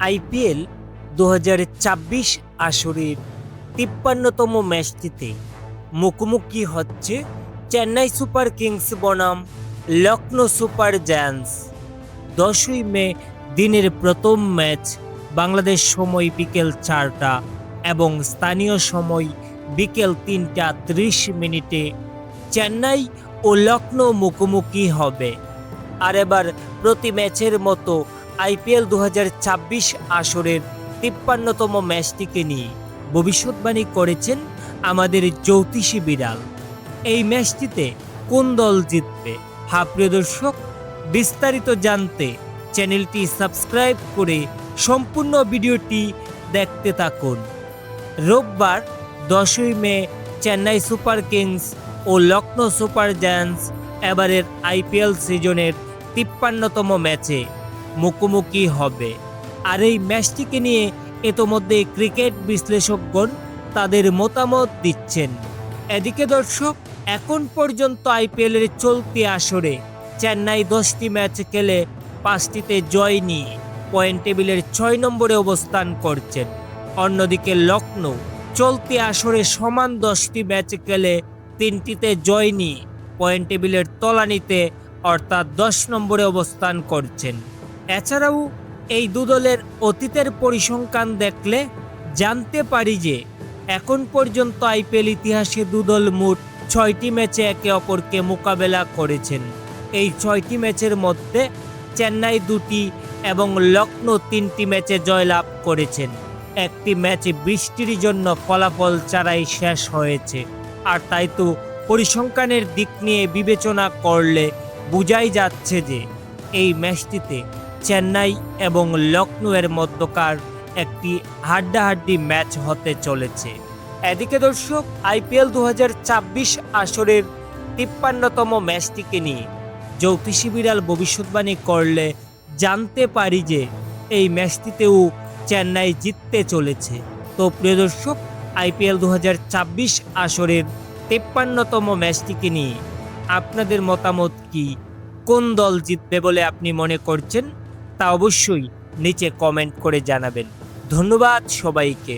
IPL ২০২৪ আসরের ৫৩তম ম্যাচটিতে মুখোমুখি হচ্ছে চেন্নাই সুপার কিংস বনাম লখনৌ সুপার জায়ান্টস। ১০ই মে দিনের প্রথম ম্যাচ বাংলাদেশ সময় বিকেল ৪টা এবং স্থানীয় সময় বিকেল ৩টা ৩০ চেন্নাই ও লখনৌ মুখোমুখি হবে। আর এবার প্রতি ম্যাচের মতো আইপিএল ২০২৪ আসরের ৫৩তম ম্যাচটিকে নিয়ে ভবিষ্যৎবাণী করেছেন আমাদের জ্যোতিষী বিড়াল। এই ম্যাচটিতে কোন দল জিতবে? প্রিয় দর্শক, বিস্তারিত জানতে চ্যানেলটি সাবস্ক্রাইব করে সম্পূর্ণ ভিডিওটি দেখতে থাকুন। রোববার ১০ই মে চেন্নাই সুপার কিংস ও লখনৌ সুপার জায়ান্টস এবারের আইপিএল সিজনের ৫৩তম ম্যাচে মুখোমুখি হবে। আর এই ম্যাচটিকে নিয়ে ইতোমধ্যে ক্রিকেট বিশ্লেষকগণ তাদের মতামত দিচ্ছেন। এদিকে দর্শক, এখন পর্যন্ত আইপিএলের চলতি আসরে চেন্নাই ১০টি ম্যাচ খেলে ৫টিতে জয় নিয়ে পয়েন্ট টেবিলের ৬ নম্বরে অবস্থান করছেন। অন্যদিকে লখনৌ চলতি আসরে সমান ১০টি ম্যাচ খেলে ৩টিতে জয় নিয়ে পয়েন্ট টেবিলের তলানিতে অর্থাৎ ১০ নম্বরে অবস্থান করছেন। এছাড়াও এই দু দলের অতীতের পরিসংখ্যান দেখলে জানতে পারি যে এখন পর্যন্ত আইপিএল ইতিহাসে দু দল মোট ৬টি ম্যাচে একে অপরকে মোকাবেলা করেছেন। এই ৬টি ম্যাচের মধ্যে চেন্নাই ২টি এবং লখনৌ ৩টি ম্যাচে জয়লাভ করেছেন। একটি ম্যাচ বৃষ্টির জন্য ফলাফল ছাড়াই শেষ হয়েছে। আর তাই তো পরিসংখ্যানের দিক নিয়ে বিবেচনা করলে বোঝাই যাচ্ছে যে এই ম্যাচটিতে চেন্নাই এবং লখনৌ এর মধ্যকার একটি হাড্ডাহাড্ডি ম্যাচ হতে চলেছে। এদিকে দর্শক, আইপিএল ২০২৪ আসরের ৫৩তম ম্যাচটিকে নিয়ে জ্যোতিষী বিড়াল ভবিষ্যৎবাণী করলে জানতে পারি যে এই ম্যাচটিতেও চেন্নাই জিততে চলেছে। তো প্রিয় দর্শক, আইপিএল ২০২৪ আসরের ৫৩তম ম্যাচটিকে নিয়ে আপনাদের মতামত কি? কোন দল জিতবে বলে আপনি মনে করছেন তা অবশ্যই নিচে কমেন্ট করে জানাবেন। ধন্যবাদ সবাইকে।